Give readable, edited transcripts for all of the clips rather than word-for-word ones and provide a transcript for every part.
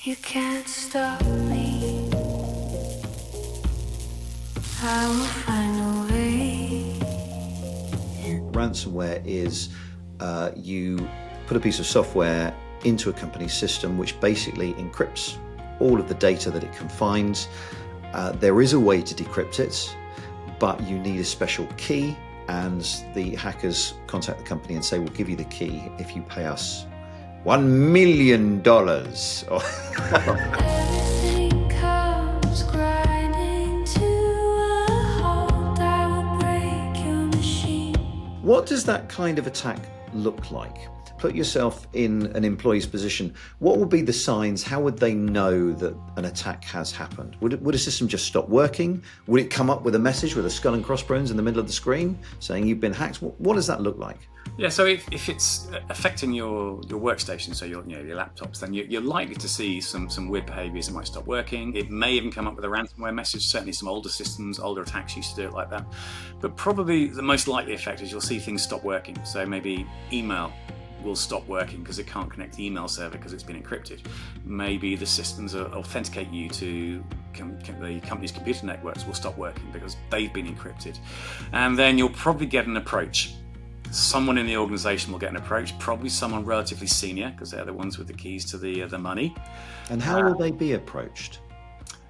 You can't stop me. I will find a way. Ransomware is you put a piece of software into a company's system which basically encrypts all of the data that it can find. There is a way to decrypt it, but you need a special key, and the hackers contact the company and say, we'll give you the key if you pay us $1 million. Everything comes grinding to a halt. I will break your machine. What does that kind of attack look like? Put yourself in an employee's position. What would be the signs? How would they know that an attack has happened? Would a system just stop working? Would it come up with a message with a skull and crossbones in the middle of the screen saying you've been hacked? What does that look like? Yeah, so if it's affecting your workstation, so your laptops, then you're likely to see some weird behaviours that might stop working. It may even come up with a ransomware message. Certainly some older systems, older attacks used to do it like that. But probably the most likely effect is you'll see things stop working. So maybe email will stop working because it can't connect the email server because it's been encrypted. Maybe the systems that authenticate you to the company's computer networks will stop working because they've been encrypted. And then you'll probably get an approach. Someone in the organization will get an approach, probably someone relatively senior because they're the ones with the keys to the money. And how will they be approached?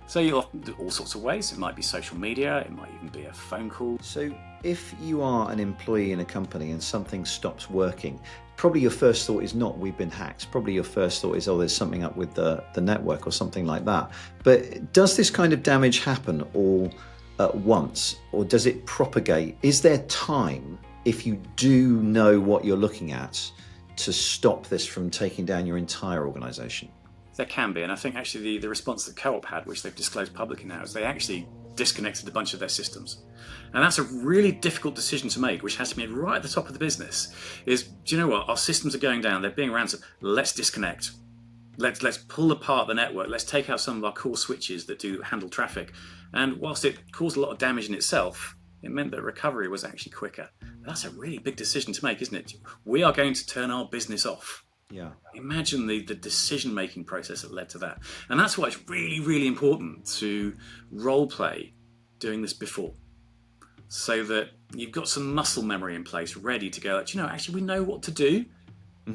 So you'll often do all sorts of ways. It might be social media, it might even be a phone call. So if you are an employee in a company and something stops working, probably your first thought is not we've been hacked. Probably your first thought is, oh, there's something up with the network or something like that. But does this kind of damage happen all at once, or does it propagate? Is there time, if you do know what you're looking at, to stop this from taking down your entire organization? There can be, and I think actually the response that Co-op had, which they've disclosed publicly now, is they actually disconnected a bunch of their systems. And that's a really difficult decision to make, which has to be made right at the top of the business, is, do you know what, our systems are going down, they're being ransomed, let's disconnect. Let's pull apart the network, let's take out some of our core switches that do handle traffic. And whilst it caused a lot of damage in itself, it meant that recovery was actually quicker. That's a really big decision to make, isn't it? We are going to turn our business off. Yeah. Imagine the decision-making process that led to that. And that's why it's really, really important to role play doing this before, so that you've got some muscle memory in place ready to go, you know, actually we know what to do,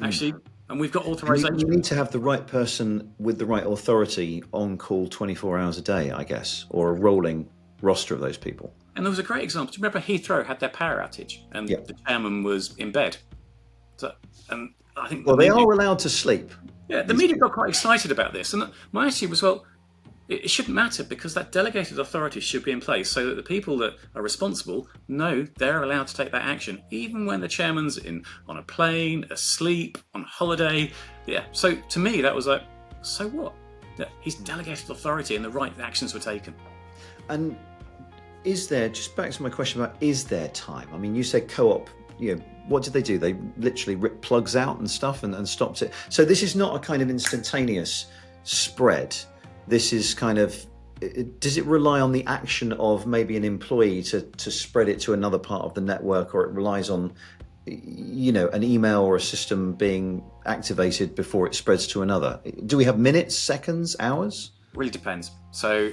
actually, and we've got authorization. You need to have the right person with the right authority on call 24 hours a day, I guess, or a rolling roster of those people. And there was a great example. Do you remember Heathrow had their power outage and the chairman was in bed? So, and I think they are allowed to sleep. Yeah, the media got quite excited about this, and my attitude was, well, it shouldn't matter because that delegated authority should be in place so that the people that are responsible know they're allowed to take that action, even when the chairman's on a plane, asleep, on holiday. Yeah, so to me that was like, so what? Yeah, he's delegated authority and the right actions were taken. And is there, just back to my question about, is there time? I mean, you said Co-op, you know, what did they do? They literally ripped plugs out and stuff and stopped it. So this is not a kind of instantaneous spread. This is kind of, does it rely on the action of maybe an employee to spread it to another part of the network, or it relies on, you know, an email or a system being activated before it spreads to another? Do we have minutes, seconds, hours? Really depends. So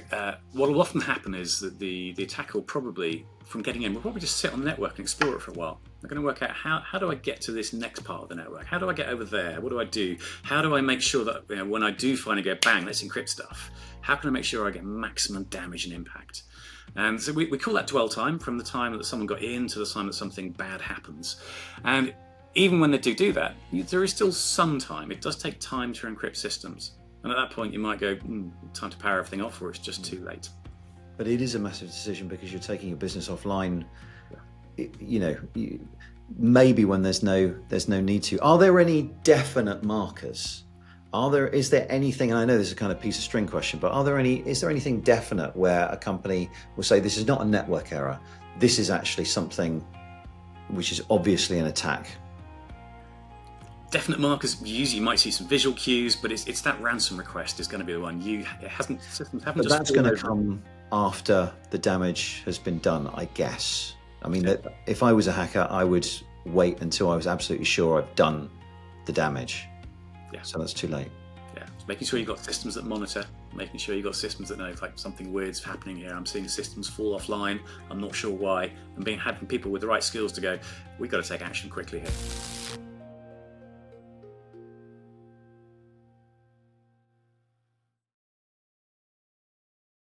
what will often happen is that the attacker will probably, from getting in, will probably just sit on the network and explore it for a while. They're going to work out how do I get to this next part of the network? How do I get over there? What do I do? How do I make sure that, you know, when I do finally go bang, let's encrypt stuff, how can I make sure I get maximum damage and impact? And so we call that dwell time, from the time that someone got in to the time that something bad happens. And even when they do that, there is still some time. It does take time to encrypt systems. And at that point, you might go, time to power everything off, or it's just too late. But it is a massive decision because you're taking your business offline, you know, maybe when there's no need to. Are there any definite markers? Is there anything, and I know this is a kind of piece of string question, but is there anything definite where a company will say, this is not a network error, this is actually something which is obviously an attack? Definite markers, usually you might see some visual cues, but it's that ransom request is going to be the one. Systems haven't. But that's going to come after the damage has been done, I guess. I mean, if I was a hacker, I would wait until I was absolutely sure I've done the damage. Yeah. So that's too late. Yeah. Making sure you've got systems that monitor, making sure you've got systems that know like something weird's happening here. I'm seeing systems fall having I'm not sure why, and having people with the right skills to go, we've got to take action quickly here.